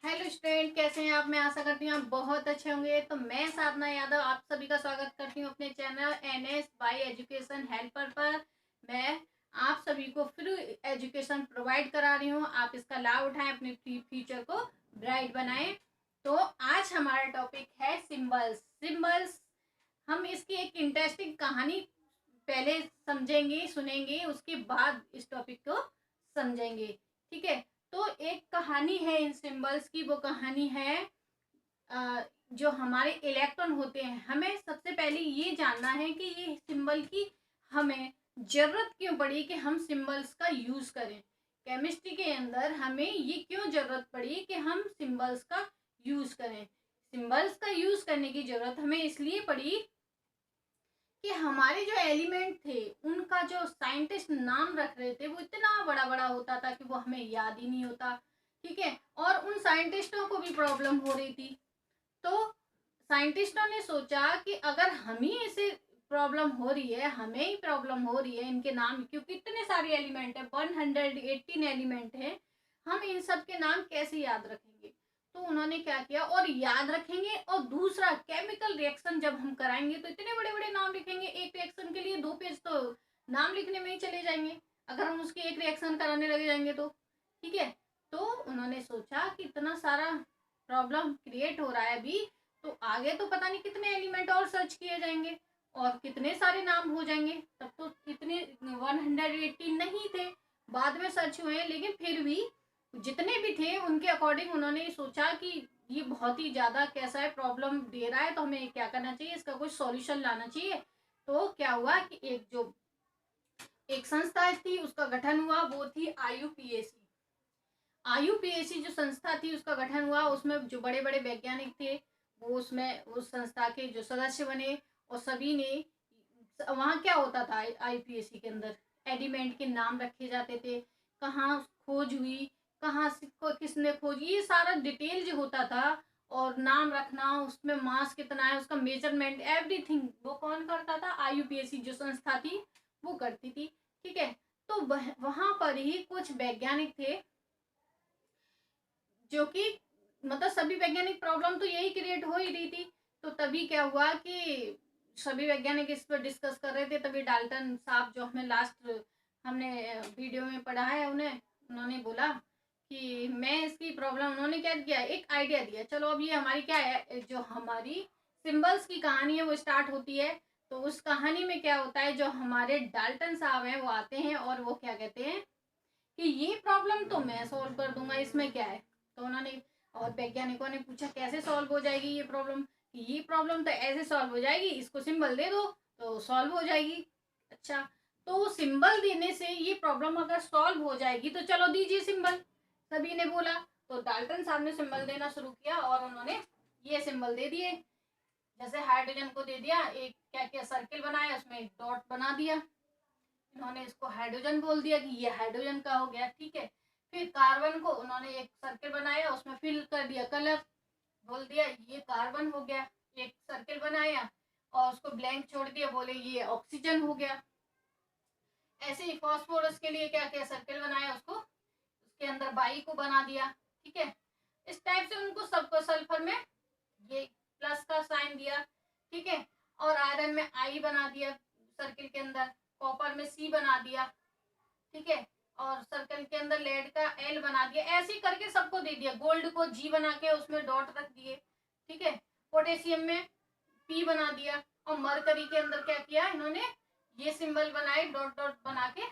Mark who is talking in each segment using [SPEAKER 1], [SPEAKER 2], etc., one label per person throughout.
[SPEAKER 1] Hello student, कैसे हैं आप। मैं आशा करती हूँ आप बहुत अच्छे होंगे। तो मैं साधना यादव आप सभी का स्वागत करती हूँ अपने channel NS by education helper पर। मैं आप सभी को फ्री एजुकेशन प्रोवाइड करा रही हूँ। आप इसका लाभ उठाएं, अपने फ्यूचर को ब्राइट बनाएं। तो आज हमारा टॉपिक है सिंबल्स। सिंबल्स हम इसकी एक इंटरेस्टिंग कहानी पहले समझेंगे, सुनेंगे, उसके बाद इस टॉपिक को समझेंगे। ठीक है। तो एक कहानी है इन सिंबल्स की। वो कहानी है जो हमारे इलेक्ट्रॉन होते हैं। हमें सबसे पहले ये जानना है कि ये सिंबल की हमें जरूरत क्यों पड़ी कि हम सिंबल्स का यूज करें। केमिस्ट्री के अंदर हमें ये क्यों जरूरत पड़ी कि हम सिंबल्स का यूज करें। सिंबल्स का यूज करने की जरूरत हमें इसलिए पड़ी कि हमारे जो एलिमेंट थे उनका जो साइंटिस्ट नाम रख रहे थे वो इतना बड़ा बड़ा होता था कि वो हमें याद ही नहीं होता। ठीक है। और उन साइंटिस्टों को भी प्रॉब्लम हो रही थी। तो साइंटिस्टों ने सोचा कि अगर हम ही इसे प्रॉब्लम हो रही है, हमें ही प्रॉब्लम हो रही है इनके नाम, क्योंकि इतने सारे एलिमेंट है, 118 एलिमेंट है, हम इन सब के नाम कैसे याद रखेंगे। तो उन्होंने क्या किया, और याद रखेंगे और दूसरा केमिकल रिएक्शन जब हम कराएंगे तो इतने बड़े बड़े नाम लिखेंगे। एक रिएक्शन के लिए 2 पेज तो नाम लिखने में ही चले जाएंगे अगर हम उसकी एक रिएक्शन कराने लगे जाएंगे तो। ठीक है। तो उन्होंने सोचा कि इतना सारा प्रॉब्लम क्रिएट हो रहा है अभी, तो आगे तो पता नहीं कितने एलिमेंट और सर्च किए जाएंगे और कितने सारे नाम हो जाएंगे। तब तो इतने 118 नहीं थे, बाद में सर्च हुए, लेकिन फिर भी जितने भी थे उनके अकॉर्डिंग उन्होंने सोचा कि ये बहुत ही ज्यादा कैसा है, प्रॉब्लम दे रहा है, तो हमें क्या करना चाहिए, इसका कोई सॉल्यूशन लाना चाहिए। तो क्या हुआ कि एक संस्था थी, उसका गठन हुआ, वो थी IUPAC। IUPAC जो संस्था थी उसका गठन हुआ, उसमें जो बड़े बड़े वैज्ञानिक थे वो उसमें उस संस्था के जो सदस्य बने, और सभी ने, वहाँ क्या होता था IUPAC के अंदर, एलिमेंट के नाम रखे जाते थे, कहाँ खोज हुई, कहाँ से किसने खोज, ये सारा डिटेल जो होता था, और नाम रखना, उसमें मास कितना है, उसका मेजरमेंट, एवरीथिंग वो कौन करता था, IUPAC जो संस्था थी वो करती थी। ठीक है। तो वहां पर ही कुछ वैज्ञानिक थे जो कि, मतलब सभी वैज्ञानिक, प्रॉब्लम तो यही क्रिएट हो ही रही थी। तो तभी क्या हुआ कि सभी वैज्ञानिक इस पर डिस्कस कर रहे थे, तभी डाल्टन साहब जो हमें लास्ट हमने वीडियो में पढ़ा है, उन्होंने बोला कि मैं इसकी प्रॉब्लम, उन्होंने क्या किया, एक आइडिया दिया, चलो अब ये हमारी क्या है, जो हमारी सिंबल्स की कहानी है वो स्टार्ट होती है। तो उस कहानी में क्या होता है, जो हमारे डाल्टन साहब हैं वो आते हैं और वो क्या कहते हैं कि ये प्रॉब्लम तो मैं सॉल्व कर दूंगा, इसमें क्या है। तो उन्होंने, और वैज्ञानिकों ने पूछा कैसे सॉल्व हो जाएगी ये प्रॉब्लम, ये प्रॉब्लम तो ऐसे सॉल्व हो जाएगी, इसको सिंबल दे दो तो सॉल्व हो जाएगी। अच्छा, तो सिंबल देने से ये प्रॉब्लम अगर सॉल्व हो जाएगी तो चलो दीजिए सिंबल, सभी ने बोला। तो डाल्टन साहब ने सिंबल देना शुरू किया और उन्होंने ये सिंबल दे दिए। जैसे हाइड्रोजन को दे दिया, एक क्या क्या सर्किल बनाया, उसमें एक डॉट बना दिया, इन्होंने इसको हाइड्रोजन बोल दिया कि ये हाइड्रोजन का हो गया। ठीक है। फिर कार्बन को उन्होंने एक सर्किल बनाया, उसमें फिल कर दिया कलर, बोल दिया ये कार्बन हो गया। एक सर्किल बनाया और उसको ब्लैंक छोड़ दिया, बोले ये ऑक्सीजन हो गया। ऐसे ही फॉस्फोरस के लिए क्या क्या सर्किल बनाया, उसको उसके अंदर बाई को बना दिया। ठीक है। इस टाइप से उनको सबको सल्फर में ये प्लस का साइन दिया। ठीक है। और आयरन में आई बना दिया सर्किल के अंदर, कॉपर में सी बना दिया। ठीक है। और सर्कल के अंदर लेड का एल बना दिया, ऐसे ही करके सबको दे दिया। गोल्ड को जी बना के उसमें डॉट रख दिए। ठीक है। पोटेशियम में पी बना दिया। और मरकरी के अंदर क्या किया इन्होंने, ये सिंबल बनाए डॉट डॉट बना के।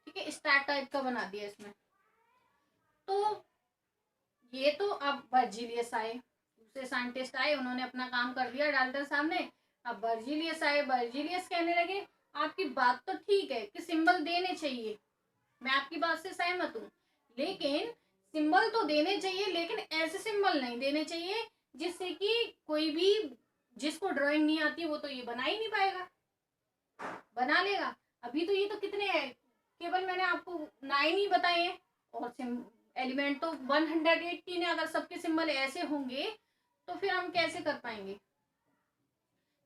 [SPEAKER 1] ठीक है। स्टार टाइप का बना दिया इसमें। तो ये तो अब बर्जीलियस आए, दूसरे साइंटिस्ट आए, उन्होंने अपना काम कर दिया डाल्टन साहब ने। अब बर्जीलियस आए, बर्जीलियस कहने लगे आपकी बात तो ठीक है कि सिंबल देने चाहिए, मैं आपकी बात से सहमत हूँ, लेकिन सिंबल तो देने चाहिए, लेकिन ऐसे सिंबल नहीं देने चाहिए जिससे कि कोई भी, जिसको ड्राइंग नहीं आती वो तो ये बना ही नहीं पाएगा, बना लेगा। अभी तो ये तो कितने हैं, केवल मैंने आपको 9 ही बताए हैं, और एलिमेंट तो 118 है। अगर सबके सिंबल ऐसे होंगे तो फिर हम कैसे कर पाएंगे।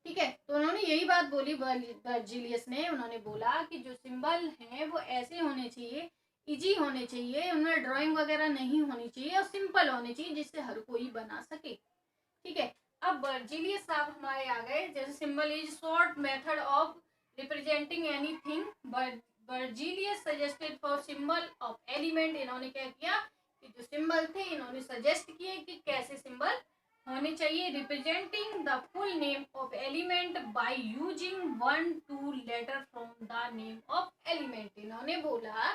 [SPEAKER 1] ठीक है। तो उन्होंने यही बात बोली वर्जिलियस ने, उन्होंने बोला कि जो सिंबल हैं वो ऐसे होने चाहिए, इजी होने चाहिए, उनमें ड्राइंग वगैरह नहीं होनी चाहिए और सिंपल होने चाहिए जिससे हर कोई बना सके। ठीक है, अब बर्जीलियस साहब हमारे आ गए। जैसे symbol is short method of representing anything. Berzelius suggested for symbol of element. इन्होंने क्या किया कि जो सिंबल थे इन्होंने सजेस्ट किए कि कैसे सिंबल होने चाहिए। Representing the full name of element by using 1-2 letter from the name of element. इन्होंने बोला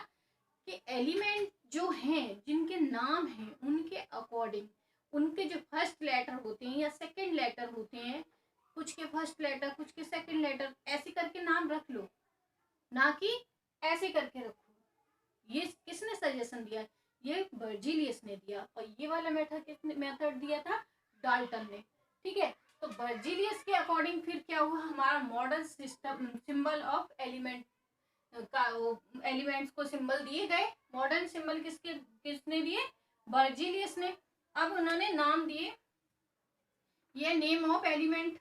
[SPEAKER 1] कि एलिमेंट जो हैं जिनके नाम हैं उनके अकॉर्डिंग उनके जो फर्स्ट लेटर होते हैं या सेकंड लेटर होते हैं, कुछ के फर्स्ट लेटर कुछ के सेकंड लेटर, ऐसे करके नाम रख लो, ना कि ऐसे करके रखो। ये किसने सजेशन दिया? ये बर्जीलियस ने दिया। और ये वाला मेथड दिया था डाल्टन ने। ठीक है, तो बर्जीलियस के अकॉर्डिंग फिर क्या हुआ, हमारा modern system symbol of element का एलिमेंट्स को सिंबल दिए गए। मॉडर्न सिंबल किसने दिए? बर्जीलियस ने। अब उन्होंने नाम दिए, ये name of element,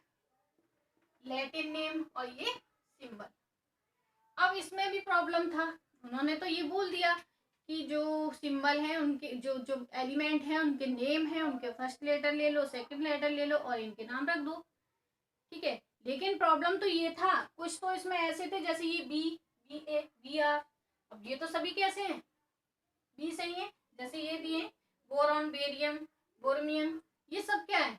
[SPEAKER 1] Latin name, और ये सिंबल। अब इसमें भी प्रॉब्लम था। उन्होंने तो ये बोल दिया कि जो सिंबल है उनके जो जो एलिमेंट है उनके नेम है, उनके फर्स्ट लेटर ले लो, सेकंड लेटर ले लो और इनके नाम रख दो। ठीक है, लेकिन प्रॉब्लम तो ये था, कुछ तो इसमें ऐसे थे जैसे ये B, B A, B R. अब ये तो सभी कैसे हैं? बी से ही है। जैसे ये दिए बोरॉन, बेरियम, बोर्मियम, ये सब क्या है?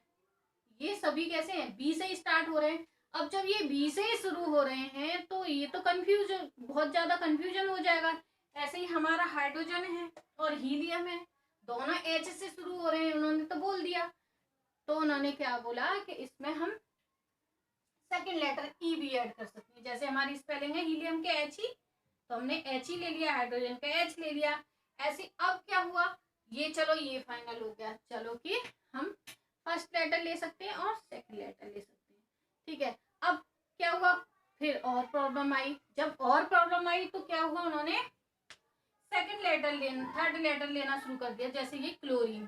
[SPEAKER 1] ये सभी कैसे हैं? बी से ही स्टार्ट हो रहे हैं। अब जब ये बी से ही शुरू हो रहे हैं तो ये तो कंफ्यूजन, बहुत ज्यादा कंफ्यूजन हो जाएगा। ऐसे ही हमारा हाइड्रोजन है और हीलियम है, दोनों एच से शुरू हो रहे हैं, उन्होंने तो बोल दिया। तो उन्होंने क्या बोला कि इसमें हम सेकंड लेटर ई भी ऐड कर सकते हैं। जैसे हमारी स्पेलिंग है हीलियम के एच ई, तो हमने एच ई ले लिया, हाइड्रोजन का एच ले लिया। ऐसे अब क्या हुआ, ये चलो ये फाइनल हो गया, चलो कि हम फर्स्ट लेटर ले सकते हैं और सेकंड लेटर ले सकते हैं। ठीक है, अब क्या हुआ, फिर और प्रॉब्लम आई। जब और प्रॉब्लम आई तो क्या हुआ, उन्होंने सेकंड लेटर लेना, थर्ड लेटर लेना शुरू कर दिया। जैसे ये क्लोरीन,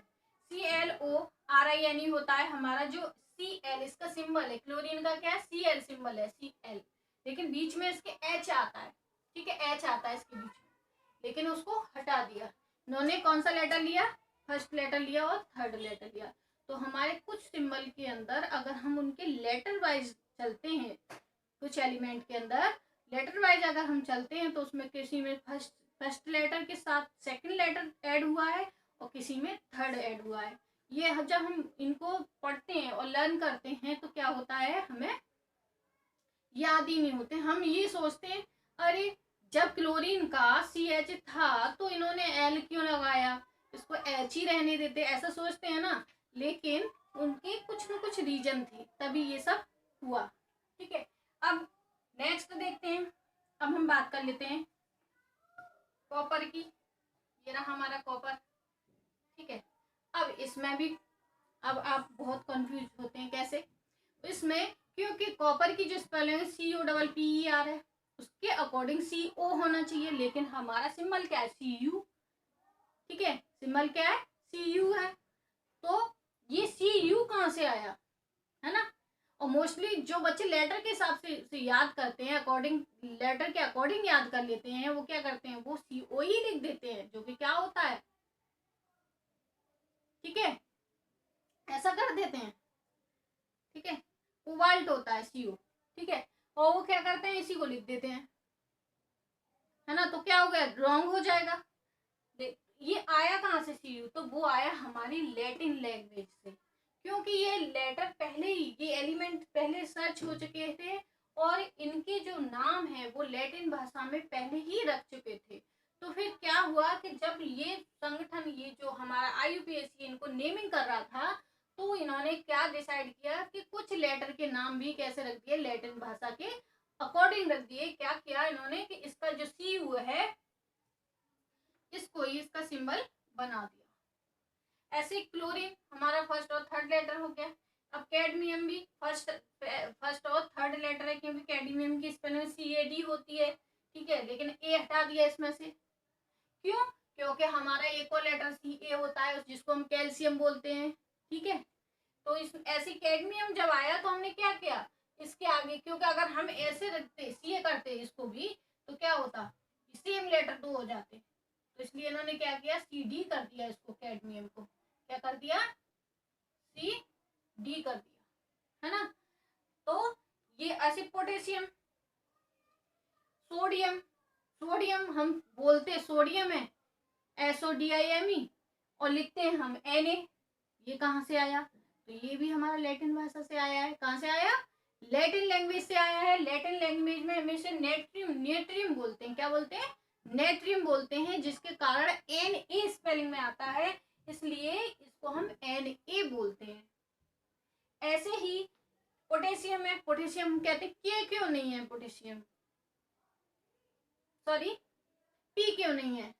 [SPEAKER 1] ClORINE होता है हमारा जो Cl इसका सिंबल है। क्लोरीन का क्या है? Cl सिंबल है, Cl, लेकिन बीच में इसके H आता है। ठीक है, H आता है इसके बीच में, लेकिन उसको हटा दिया। इन्होंने कौन सा लेटर लिया? फर्स्ट लेटर लिया और थर्ड लेटर लिया। तो हमारे कुछ सिंबल के अंदर अगर हम उनके लेटर वाइज चलते हैं, कुछ एलिमेंट के अंदर लेटर वाइज अगर हम चलते हैं तो उसमें किसी में फर्स्ट लेटर के साथ सेकंड लेटर ऐड हुआ है और किसी में थर्ड ऐड हुआ है। ये जब हम इनको पढ़ते हैं और लर्न करते हैं तो क्या होता है, हमें याद ही नहीं होते। हम ये सोचते हैं अरे जब क्लोरीन का CH था तो इन्होंने L क्यों लगाया, इसको H ही रहने देते, ऐसा सोचते हैं ना। लेकिन उनके कुछ न कुछ रीजन थे तभी ये सब हुआ। ठीक है, अब नेक्स्ट देखते हैं। अब हम बात कर लेते हैं कॉपर की। ये रहा हमारा कॉपर। ठीक है, अब इसमें भी अब आप बहुत कंफ्यूज होते हैं कैसे इसमें, क्योंकि कॉपर की जो स्पेलिंग है COPPER है, उसके अकॉर्डिंग CO होना चाहिए, लेकिन हमारा सिंबल क्या है? CU। ठीक है, सिंबल क्या है? CU है। तो ये CU कहाँ से आया, है ना? और मोस्टली जो बच्चे लेटर के हिसाब से याद करते हैं, अकॉर्डिंग लेटर के अकॉर्डिंग याद कर लेते हैं, वो क्या करते हैं, वो CO ही लिख देते हैं, जो कि क्या होता है, ठीक है, ऐसा कर देते हैं। ठीक है, कोबाल्ट होता है CO। ठीक है, और वो क्या करते हैं, इसी को लिख देते हैं, है ना? तो क्या हो गया, रॉन्ग हो जाएगा। ये आया कहाँ से CU? तो वो आया हमारी लैटिन लैंग्वेज से, क्योंकि ये लेटर पहले ही, ये एलिमेंट पहले सर्च हो चुके थे और इनके जो नाम है वो लैटिन भाषा में पहले ही रख चुके थे। तो फिर क्या हुआ कि जब ये संगठन, ये जो हमारा IUPAC इनको नेमिंग कर रहा था, तो इन्होंने क्या डिसाइड किया कि कुछ लेटर के नाम भी कैसे रख दिए, लैटिन भाषा के अकॉर्डिंग रख दिए। क्या किया इन्होंने कि इसका जो CU है इसको ही इसका सिंबल बना दिया। ऐसे क्लोरीन हमारा फर्स्ट और थर्ड लेटर हो गया। अब कैडमियम भी फर्स्ट और थर्ड लेटर है, क्योंकि कैडमियम की स्पेलिंग CAD होती है। ठीक है, लेकिन A हटा दिया इसमें से, क्यों? क्योंकि हमारा एक और लेटर CA होता है जिसको हम कैल्शियम बोलते हैं। ठीक है, तो इस ऐसे कैडमियम जब आया तो हमने क्या किया, इसके आगे, क्योंकि अगर हम ऐसे रखते CA करते इसको भी तो क्या होता, सेम लेटर तो हो जाते। तो इसलिए इन्होंने क्या किया, CD कर दिया इसको, कैडमियम को क्या कर दिया, CD कर दिया, है ना। तो ये ऐसे पोटेशियम, सोडियम, सोडियम हम बोलते सोडियम है, SODIME, और लिखते हैं हम Na। ये कहाँ से आया, तो ये भी हमारा लैटिन भाषा से आया है। कहाँ से आया, लैटिन लैंग्वेज से आया है। लैटिन लैंग्वेज में हमेशा नेट्रियम, नेट्रियम बोलते हैं, क्या बोलते हैं, नेट्रियम बोलते हैं, जिसके कारण Na स्पेलिंग में आता है, इसलिए इसको हम Na बोलते हैं। ऐसे ही पोटेशियम है, पोटेशियम कहते हैं के क्यों नहीं है, पोटेशियम सॉरी पी क्यों नहीं है,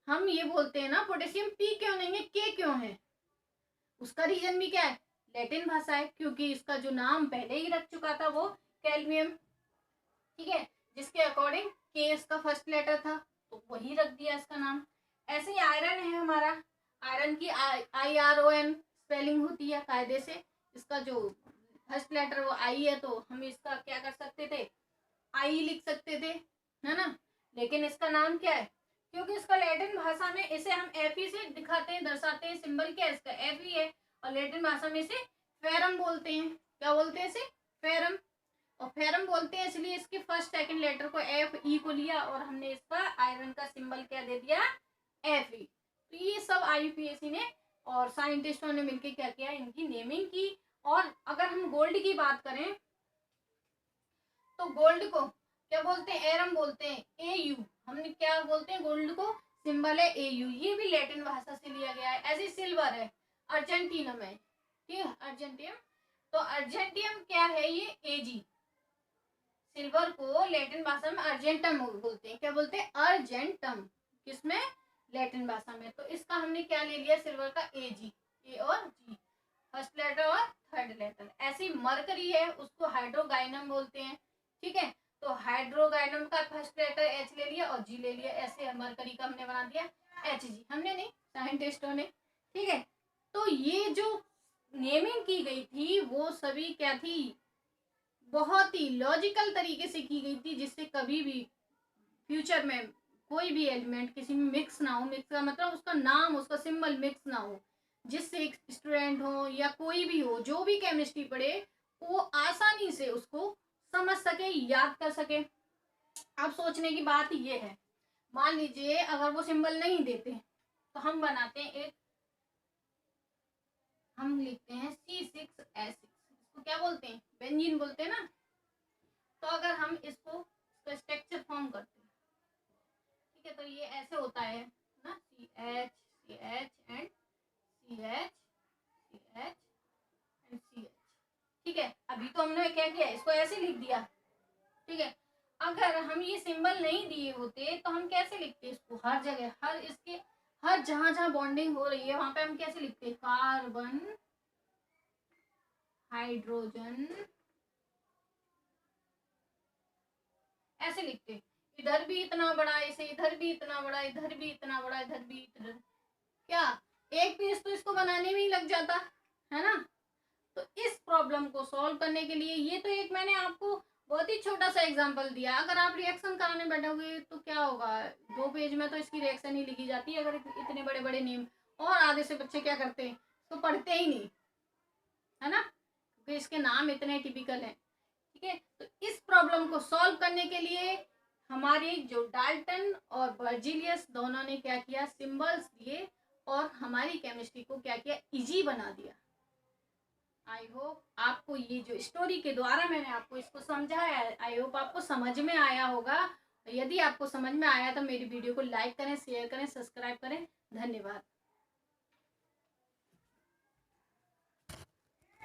[SPEAKER 1] हम ये बोलते हैं ना पोटेशियम पी क्यों नहीं है, के क्यों है। उसका रीजन भी क्या है, लैटिन भाषा है, क्योंकि इसका जो नाम पहले ही रख चुका था वो कैडमियम, ठीक है, जिसके अकॉर्डिंग के इसका फर्स्ट लेटर था, तो वही रख दिया इसका नाम। ऐसे ही आयरन है हमारा, आयरन की IRON स्पेलिंग होती है कायदे से, इसका जो फर्स्ट लेटर वो आई है, तो हम इसका क्या कर सकते थे, आई लिख सकते थे, है ना। लेकिन इसका नाम क्या है, क्योंकि इसका लैटिन भाषा में इसे हम Fe से दिखाते हैं, दर्शाते हैं, सिंबल क्या है इसका, Fe है, और लैटिन भाषा में इसे फेरम बोलते हैं। क्या बोलते हैं इसे, फेरम, और फेरम बोलते हैं, इसलिए इसके फर्स्ट सेकंड लेटर को Fe को लिया, और हमने इसका आयरन का सिंबल क्या दे दिया, Fe। तो ये सब IUPAC ने और साइंटिस्टों ने मिलकर क्या किया, इनकी नेमिंग की। और अगर हम गोल्ड की बात करें, तो गोल्ड को क्या बोलते हैं, एरम बोलते हैं, AU, हमने क्या बोलते हैं, गोल्ड को सिंबल है AU, ये भी लैटिन भाषा से लिया गया है। ऐसे सिल्वर है, अर्जेंटीनम है, ठीक है, अर्जेंटियम, तो अर्जेंटियम क्या है, ये AG, सिल्वर को लैटिन भाषा में अर्जेंटम बोलते हैं, क्या बोलते हैं, अर्जेंटम, किसमें, लैटिन भाषा में। तो इसका हमने क्या ले लिया, सिल्वर का AG, A और G, फर्स्ट लेटर और थर्ड लेटर। ऐसे मरकरी है, उसको हाइड्रोगाइनम बोलते हैं, ठीक है, तो हाइड्रोगाइनम का फर्स्ट लेटर H ले लिया और G ले लिया, ऐसे मरकरी का हमने बना दिया HG, हमने नहीं, साइंटिस्टों ने, ठीक है। तो ये जो नेमिंग की गई थी वो सभी क्या थी, बहुत ही लॉजिकल तरीके से की गई थी, जिससे कभी भी फ्यूचर में कोई भी एलिमेंट किसी में मिक्स ना हो। मिक्स का मतलब उसका नाम, उसका सिंबल मिक्स ना हो, जिससे एक स्टूडेंट हो या कोई भी हो, जो भी केमिस्ट्री पढ़े, वो आसानी से उसको समझ सके, याद कर सके। अब सोचने की बात ये है, मान लीजिए अगर वो सिंबल नहीं देते, तो हम बनाते हैं एक, हम लिखते हैं C6H6, इसको क्या बोलते हैं, बेंजीन बोलते हैं ना। तो अगर हम इसको स्ट्रक्चर फॉर्म करते हैं, ठीक है, तो ये ऐसे होता है ना, CH CH and CH CH and CH, ठीक है। अभी तो हमने क्या किया, इसको ऐसे लिख दिया, ठीक है। अगर हम ये सिंबल नहीं दिए होते तो हम कैसे लिखते इसको, हर जगह, हर इसके, हर जहां जहां बॉन्डिंग हो रही है वहां पे हम कैसे लिखते, कार्बन हाइड्रोजन, ऐसे लिखते। इधर भी इतना बड़ा, इसे इधर भी इतना बड़ा, इधर भी इतना बड़ा, इधर भी इधर, क्या एक पेज तो इसको बनाने में ही लग जाता, है ना। तो इस प्रॉब्लम को सॉल्व करने के लिए, ये तो एक मैंने आपको बहुत ही छोटा सा एग्जांपल दिया, अगर आप रिएक्शन कराने बैठोगे तो क्या होगा, 2 पेज में तो इसकी रिएक्शन ही लिखी जाती है, अगर इतने बड़े बड़े नेम। और आधे से बच्चे क्या करते हैं, तो पढ़ते ही नहीं, है ना, क्योंकि इसके नाम इतने टिपिकल हैं, ठीक है। तो इस प्रॉब्लम को सॉल्व करने के लिए हमारे जो डाल्टन और बर्जीलियस दोनों ने क्या किया, सिंबल्स दिए और हमारी केमिस्ट्री को क्या किया, इजी बना दिया। आई होप आपको ये जो स्टोरी के द्वारा मैंने आपको इसको समझाया, आई होप आपको समझ में आया होगा। यदि आपको समझ में आया तो मेरी वीडियो को लाइक करें, शेयर करें, सब्सक्राइब करें। धन्यवाद।